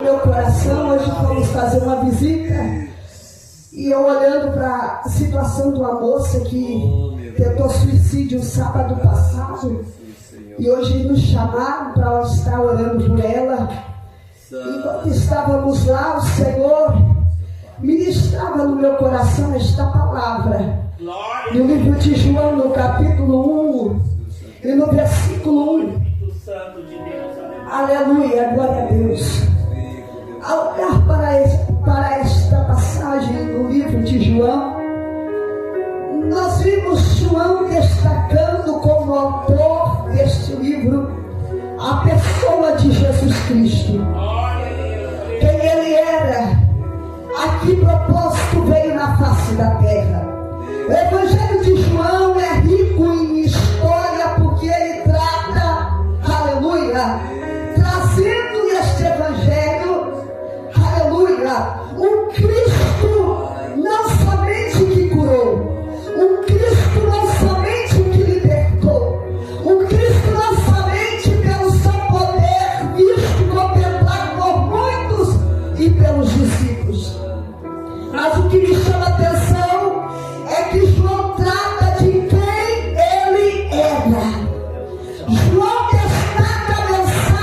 Meu coração, hoje vamos fazer uma visita e eu olhando para a situação de uma moça que tentou suicídio sábado passado e hoje nos chamaram para estar orando por ela. Enquanto estávamos lá, o Senhor ministrava no meu coração esta palavra no livro de João, no capítulo 1 e no versículo 1. Aleluia, glória a Deus. Ao olhar para esta passagem do livro de João, nós vimos João destacando como autor deste livro a pessoa de Jesus Cristo. Quem ele era, a que propósito veio na face da terra. O Evangelho de João é rico em história porque ele trata, aleluia, trazendo neste Evangelho, aleluia, um Cristo não somente que curou, um Cristo não somente que libertou, um Cristo não somente pelo seu poder visto e contemplado por muitos e pelos discípulos. Mas o que me chama a atenção é que João trata de quem ele era. João destaca a mensagem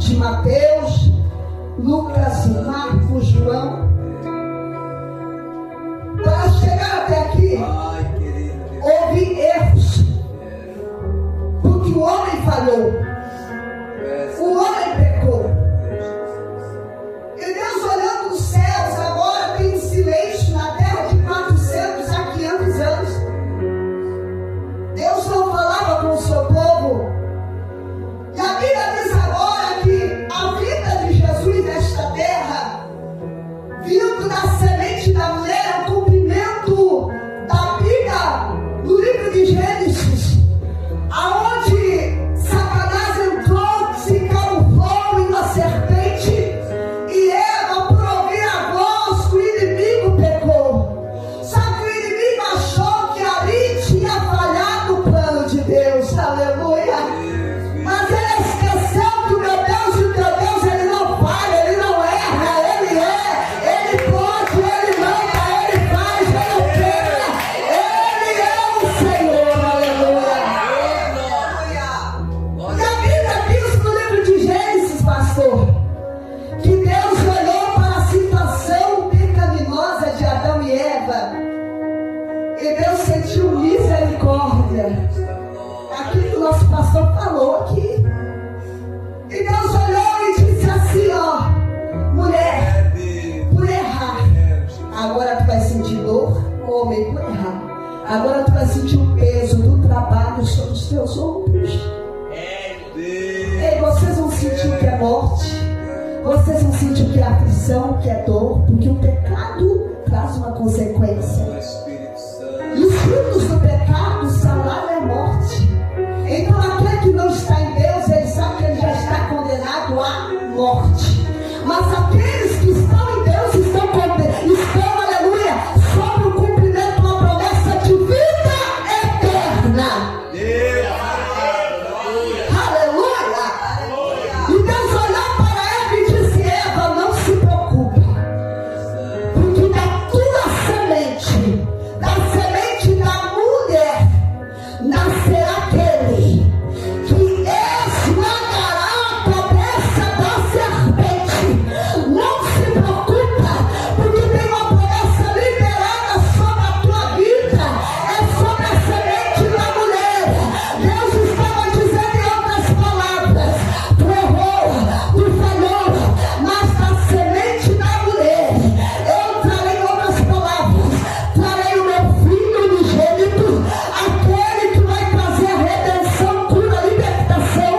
de Mateus, Lucas, Marcos, João. Para chegar até aqui, houve erros, porque o homem falhou, o homem pecou. E Deus, olhando dos céus, agora tem um silêncio na terra de 400 a 500 anos. Deus não falava com o seu povo. E a Bíblia diz agora que a vida de Jesus nesta terra, vindo da semente da mulher, o cumprimento da Bíblia no livro de Gênesis, aonde Satanás entrou, se camuflou em uma serpente, e Eva, por ouvir a voz do inimigo, pecou. Só que o inimigo achou que ali tinha falhado o plano de Deus, aleluia. Mas ele esqueceu que o meu Deus e o teu Deus, ele não falha, ele não erra, ele ele pode, ele manda, ele faz, ele opera, ele é o Senhor, aleluia. E a Bíblia diz no livro de Gênesis, pastor, que Deus olhou para a situação pecaminosa de Adão e Eva, e Deus sentiu misericórdia. Aquilo que o nosso pastor falou aqui. E Deus olhou e disse assim, ó, mulher, por errar, agora tu vai sentir dor, homem, por errar, agora tu vai sentir o peso do trabalho sobre os teus ombros. Ei, vocês vão sentir o que é morte, vocês vão sentir o que é aflição, o que é dor, porque o pecado traz uma consequência. E os frutos do pecado, o salário é morte. Então aquele que não está em Deus, ele sabe que ele já está condenado à morte. Mas aqueles que estão em Deus estão, aleluia, sobre o cumprimento de uma promessa de vida eterna. Aleluia. E Deus olhou para Eva e disse, Eva, não se preocupe, porque da tua semente, da semente da mulher, nascerá aquele que esmagará a cabeça da serpente. Não se preocupa, porque tem uma promessa liberada sobre a tua vida, é sobre a semente da mulher. Deus estava dizendo em outras palavras, tu errou, tu falhou, mas da semente da mulher eu trarei, outras palavras, trarei o meu filho unigênito, aquele que vai trazer a redenção, cura, libertação,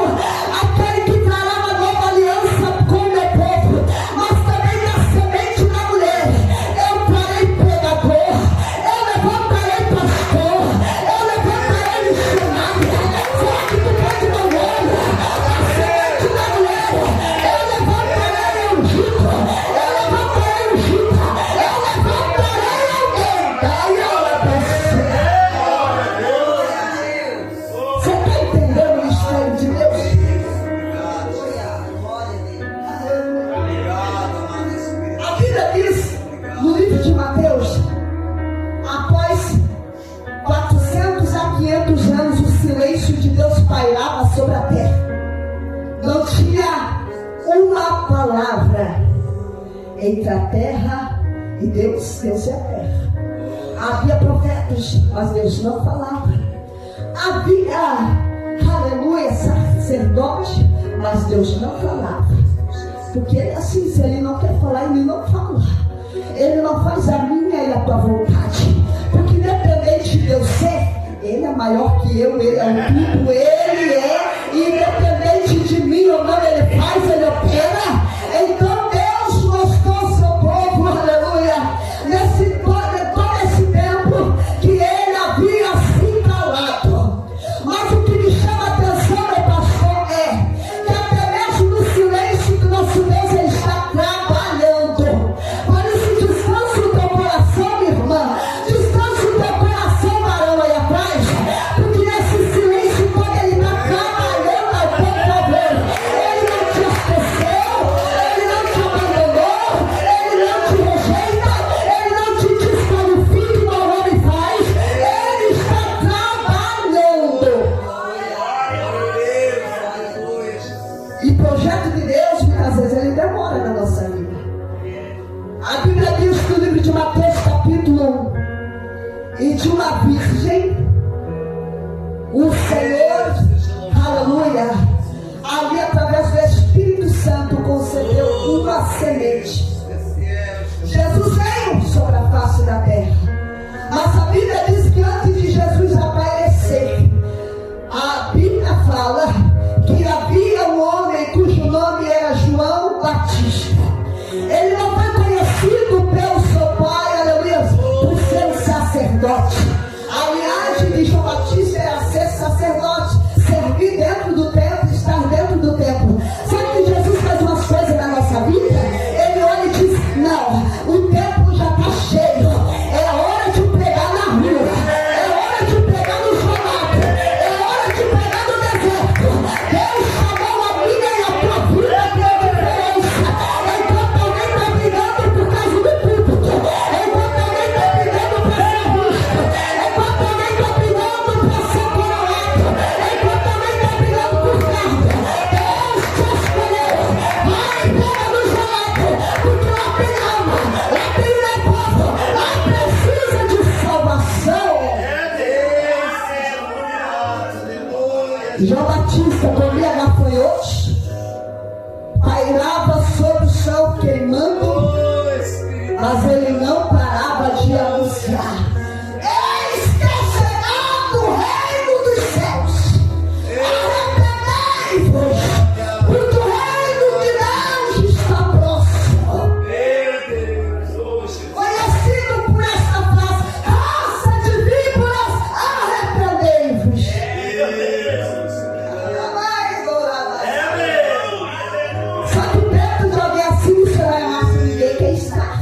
aquele que trará uma nova aliança com o meu povo. Mas também da semente da mulher eu trarei pregador, eu levantarei pastor, eu levantarei missionário. Será que tu pode dar um olho? Da semente da mulher eu levantarei ungido, eu levantarei ungida, eu levantarei alguém. Daí ela percebe. Você está entendendo o mistério de Deus? A Bíblia diz no livro de Mateus, após 400 a 500 anos, o silêncio de Deus pairava sobre a terra. Não tinha uma palavra entre a terra e Deus. Deus é a terra. Havia profetas, mas Deus não falava. Havia, aleluia, sacerdote, mas Deus não falava. Porque ele é assim, se ele não quer falar, ele não fala. Ele não faz a minha e a tua vontade. Porque independente de Deus ser, ele é maior que eu, ele é o tudo, ele é, independente de mim ou não, ele faz, ele opera. Então Deus mostrou ao seu povo, aleluia, nesse todo esse tempo, que ele havia se calado. Mas o que me chama a atenção, meu pastor, é que até mesmo no silêncio do nosso Deus, ele está trabalhando. Por isso, descansa o teu coração, minha irmã, descansa o teu coração, varão aí atrás, porque nesse silêncio, quando ele está trabalhando ao teu E projeto de Deus, muitas vezes, ele demora na nossa vida. A Bíblia diz no livro de Mateus, capítulo 1, e de uma virgem, o Senhor, aleluia, ali através do Espírito Santo concedeu uma semente. Jesus veio sobre a face da terra, mas a Bíblia diz que antes de Jesus aparecer, a Bíblia fala que havia um homem cujo nome era João Batista. Ele não foi conhecido pelo seu pai, aleluia, por ser um sacerdote. A linhagem de João Batista era ser sacerdote, servir dentro do templo, estar dentro do templo. Sabe que Jesus faz umas coisas na nossa vida? Ele olha e diz: não, o templo já está cheio, é hora de pregar na rua, é hora de pregar no chamado, é hora de pregar no deserto. Deus chamou a minha e a tua vida para diferença. Enquanto alguém está brigando por causa do púlpito, enquanto alguém está brigando para ser justo, enquanto alguém está brigando para ser coroado, enquanto alguém está brigando por cargo, Deus te escolheu. Vai, pega no chamado, porque lá tem alma, lá tem povo, lá precisa de salvação. João Batista comia gafanhotos, pairava sobre o céu queimando, mas ele não parava de anunciar: eis que é chegado o reino dos céus, arrependei-vos, porque o reino de Deus está próximo. Conhecido por esta frase: raça de víboras, arrependei-vos. Só que perto de alguém assim você vai amar se ninguém quer estar.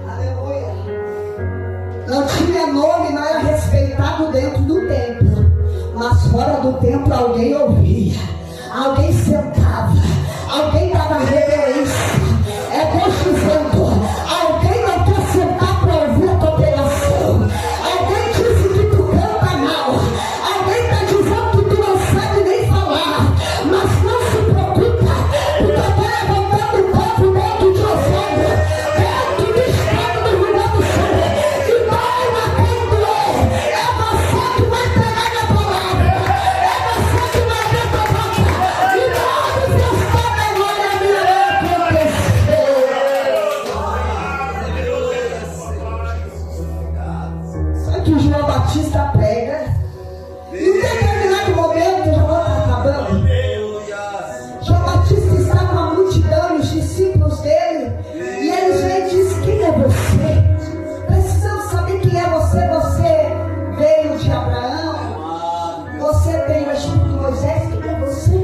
Aleluia. Não tinha nome, não era respeitado dentro do templo, mas fora do templo alguém ouvia, alguém sentava, alguém dava reverência. É Deus dizendo: alguém não quer sentar para ouvir a tua pregação. Alguém disse que tu canta mal, alguém está dizendo que tu não sabe nem falar, mas não se preocupa, porque eu estou levantando o povo dentro de Osório, dentro do estado do Rio Grande do Sul, e dói na quem doer. É você que vai pegar minha palavra, é você que vai abrir tua boca, e pode testar a glória minha acontecer. Sabe que o João Batista prega, e em determinado momento, já vou estar acabando, João Batista está com a multidão e os discípulos dele, e eles vêm e dizem: quem é você? Precisamos saber quem é você. Você veio de Abraão, você tem o Espírito de Moisés, quem é você?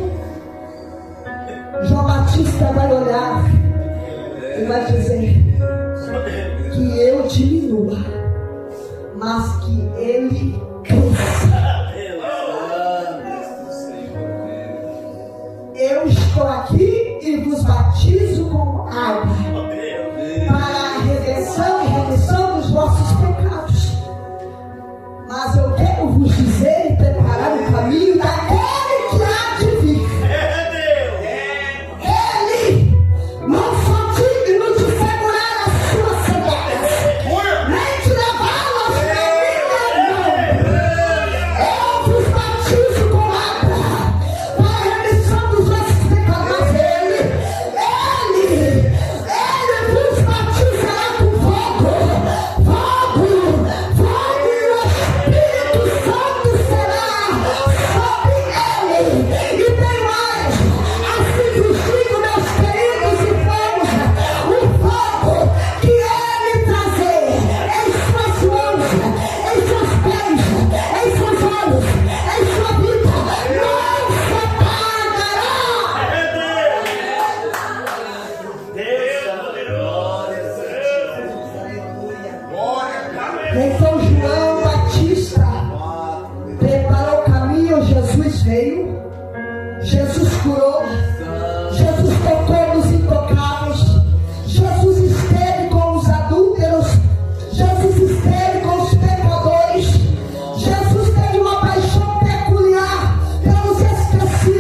João Batista vai olhar e vai dizer que eu diminua, mas que ele cresça. Eu estou aqui e vos batizo com água para a redenção e remissão dos vossos pecados, mas eu quero vos dizer e preparar o caminho daquele que há de vir. Ele não só digno de segurar as suas sandálias, nem de levá-las na minha mão. Eu vos batizo com água para a remissão dos vossos pecados, mas ele vos batizará com fogo, e o Espírito Santo será sobre ele. E tem mais, assim vos digo, meus queridos irmãos, o fogo que ele trazer em suas mãos, em seus pés, em seus olhos, em sua vida, não se apagará. Então João Batista preparou o caminho, Jesus veio, Jesus curou, Jesus tocou nos intocáveis, Jesus esteve com os adúlteros, Jesus esteve com os pecadores, Jesus teve uma paixão peculiar pelos esquecidos.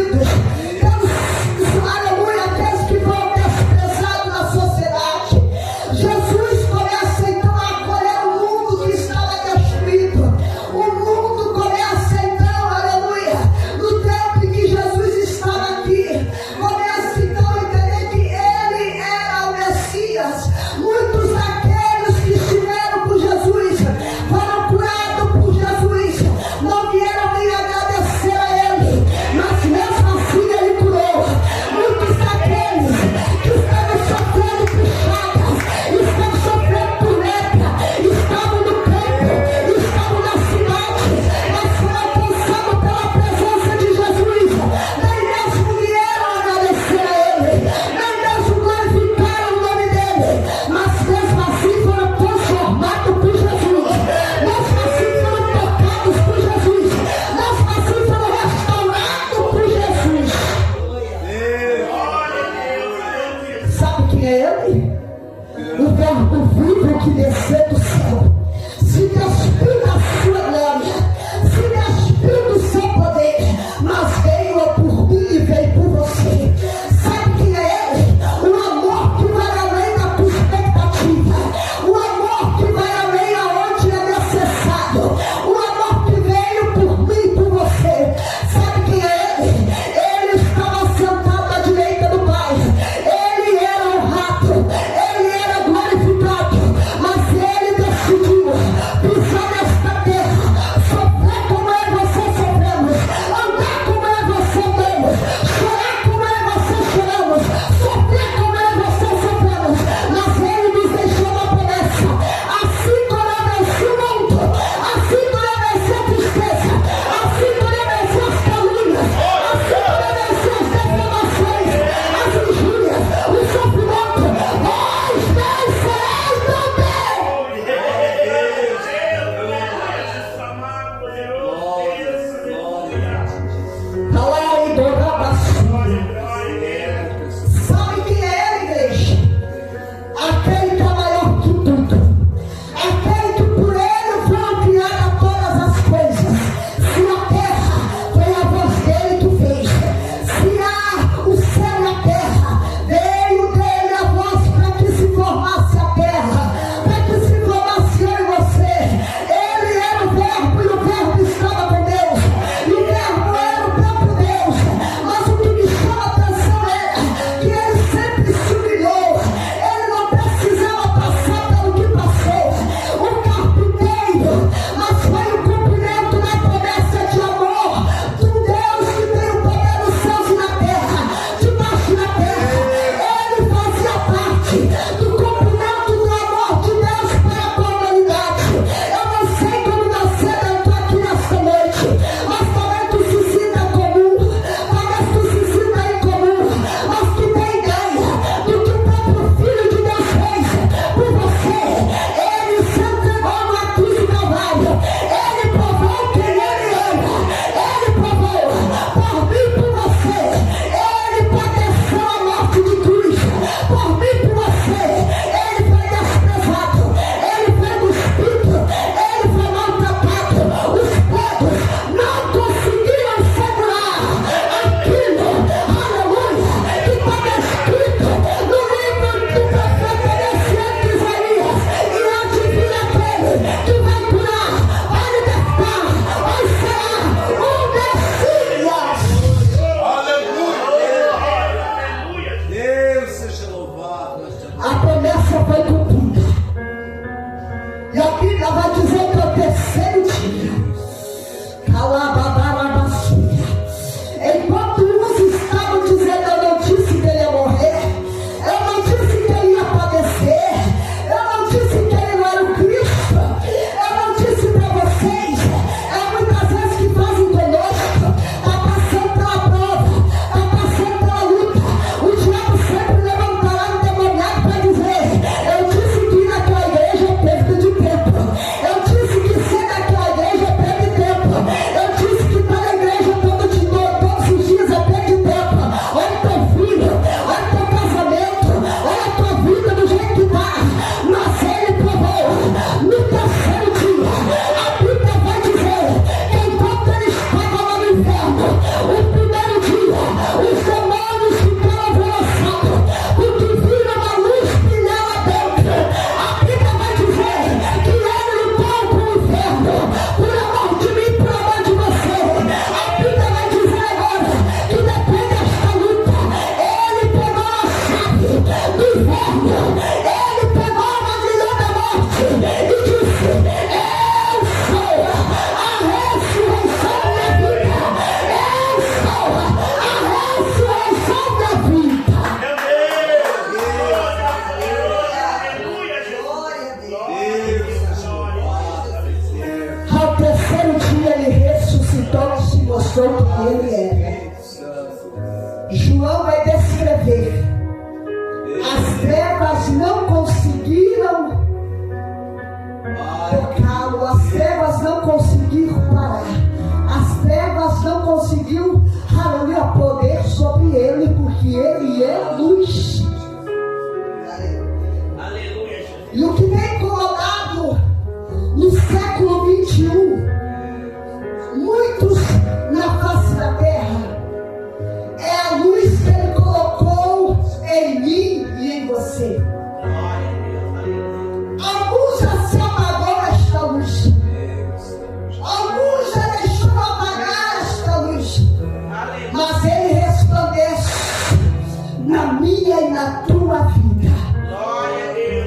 minha e na tua vida.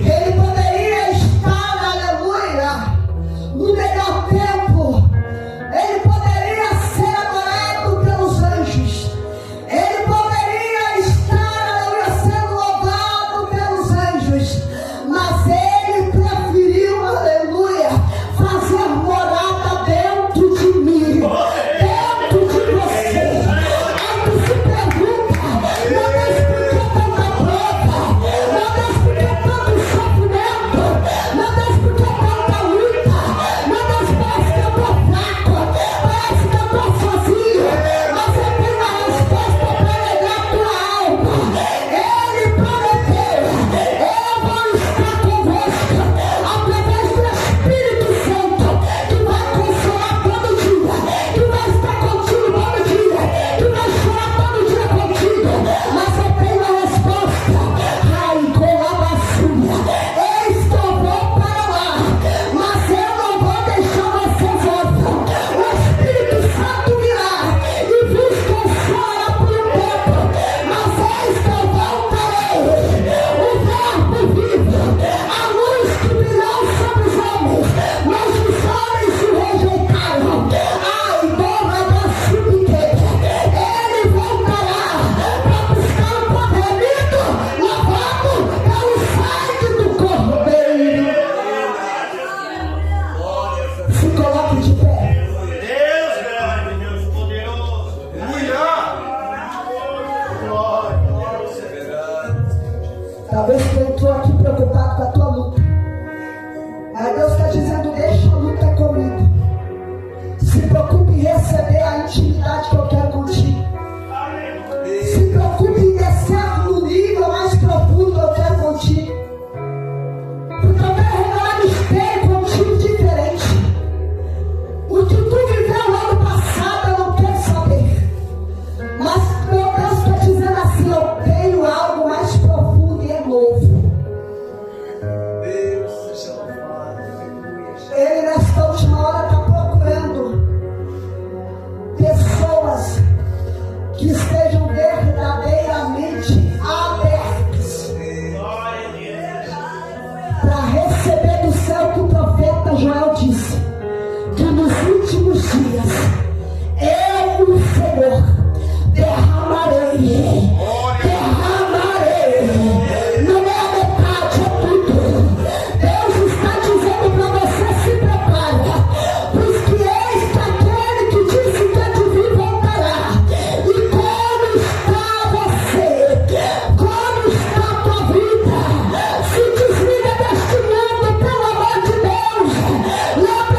Ele poderia estar, aleluia, no melhor tempo. Ele poderia ser adorado pelos anjos. Ele poderia estar, aleluia, sendo louvado pelos anjos. Mas ele preferiu, aleluia, fazer morada dentro de mim, dentro de você. Aí tu se pergunta, meu Deus, por que tanta prova? Meu Deus, por que tanto sofrimento? Meu Deus, por que tanta luta? Meu Deus, parece que eu estou fraco, parece que eu estou sozinho. Mas eu tenho a resposta para alegrar a tua alma. Ele prometeu: eu vou estar convosco através do Espírito Santo, que vai consolar todo dia, que vai estar contigo todo dia, que vai chorar todo dia contigo. Mas eu tenho a resposta. Ai, colabaçuia, eis que eu vou para lá, mas eu não vou deixar vocês órfãos. O Espírito Santo virá e vos consolará por um tempo, mas eis que eu voltarei. O Verbo vivo, a luz que brilhou sobre os homens, mas os homens se rejeitaram. Ai, dona da subqueira, ele voltará para buscar o poder lindo, lavado pelo sangue do Cordeiro. Se coloque de pé. Deus grande, Deus poderoso. Talvez você entrou aqui preocupado com a tua luta. Mas Deus está dizendo: deixa a luta comigo. Se preocupe em receber a intimidade que eu quero contigo. Se preocupe em descer no nível mais profundo que eu quero contigo. Porque eu quero revelar mistério contigo diferente. O que tu viveu no ano passado eu não quero saber. Mas meu Deus está dizendo assim: eu tenho algo mais profundo e é novo. Ele nesta última hora está procurando pessoas que estejam verdadeiramente abertas para receber do céu que o profeta Joel disse, que nos últimos dias eu, o Senhor, derramarei. Não é a metade, é tudo. Deus está dizendo para você: se prepara, pois que eis que aquele que disse que é de vir voltará. E como está você? Como está a tua vida? Se desliga deste mundo, pelo amor de Deus. Lembra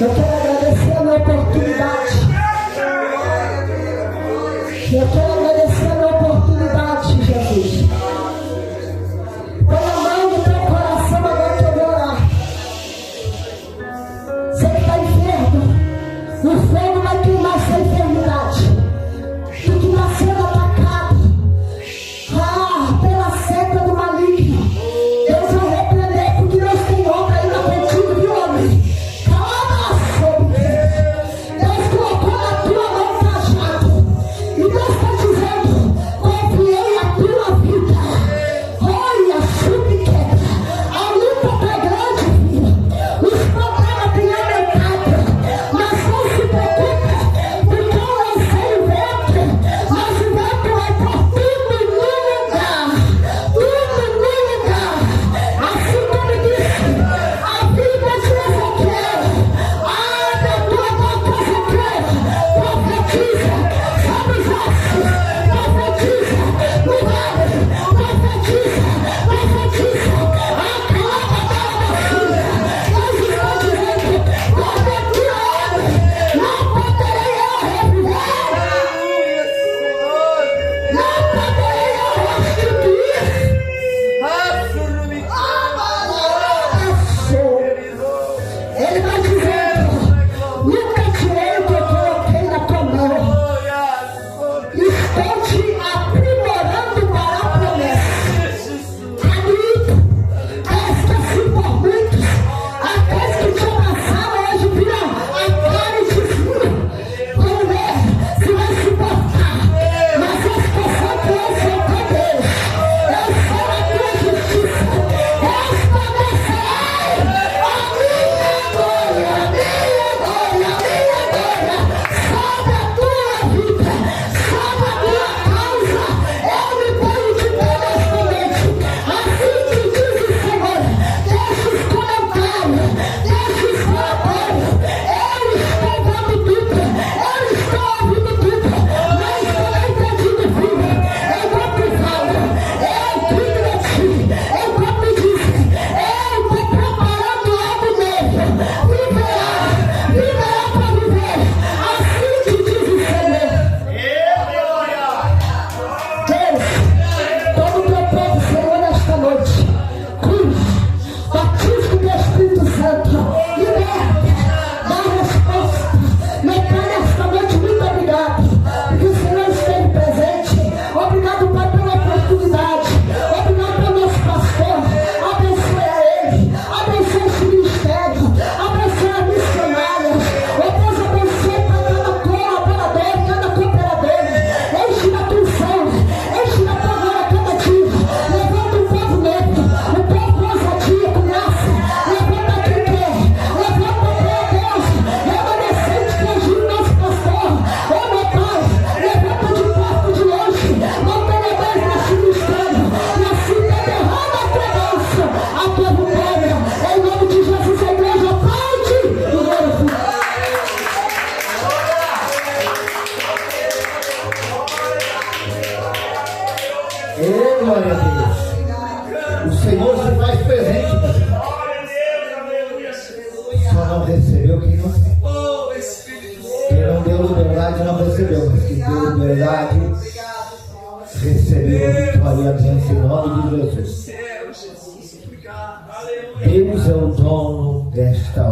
Eu quero agradecer a minha oportunidade. Eu quero agradecer a minha oportunidade, Jesus. Põe a mão no teu coração agora que eu vou orar. Você que está enfermo, o fogo vai queimar essa enfermidade. Tu que está sendo atacado pela seta do maligno. Deus vai repreender, porque Deus tem obra ainda contigo, viu, homem? Calma, sobre Deus colocou na tua mão cajado. E Deus está dizendo: confiei a tua vida. Olha, subquebra. A luta está grande, filho. Os problemas têm aumentado. Mas não se preocupe, porque eu lancei o vento. Mas o vento vai por tudo no lugar. Tudo no lugar. Assim como disse a Bíblia de Ezequiel: abre a tua boca, Ezequiel. Profetiza sobre os ossos. Profetiza no vale. Profetiza. Profetiza. Acalma a filha. Deus está dizendo: quando a tua obra, não poderei eu reviver. Não poderei eu restituir. Ele vai dizendo: nunca tirei o que eu coloquei na tua mão. Estou te aprimorando para a promessa. Amigo, esqueci por muitos. Aqueles que te abraçaram hoje viram a cara e diziam: vamos ver se vai se portar. Mas eu estou sempre eu sou teu Deus. Eu sou a tua justiça. Resplandecerei a minha glória, sobre a tua vida, sobre a tua causa. Eu me ponho de pé nesta noite. Assim que diz o Senhor: deixa os comentários, deixa os relatórios. Eu estou vendo tudo, eu estou ouvindo tudo, mas eu não entendi, filho. Enquanto falo, eu cuido de ti. Enquanto dizem, eu estou preparando algo novo. Viverá para viver. Assim que diz o Senhor. Deus, todo o teu povo, Senhor, nesta noite, cruz, batismo do Espírito Santo, liberta, dá resposta. Meu Pai, nesta noite, muito obrigado, porque o Senhor esteve presente. Obrigado, Pai, pela oportunidade. Obrigado pelo nosso pastor. Abençoe a ele, abençoe esse ministério, abençoe as missionárias. Oh Deus, abençoe para cada colaborador, cada cooperadora. Enche da tua unção, enche da tua glória cada dia. Levanta um povo novo, um povo com ousadia, com graça. Levanta quem quer, levanta para Deus. Remanescente que ajude o nosso pastor. Oh meu Pai, levanta de perto, de longe, mantenedores neste ministério. E assim derrama a tua bênção, a tua vitória. Em nome de Jesus, a igreja pode e glorifica. Glória a Deus. O Senhor se faz presente. Só não recebeu quem não tem. Quem não deu liberdade não recebeu, mas quem deu liberdade recebeu a vitória e a bênção em nome de Jesus. Deus é o dono desta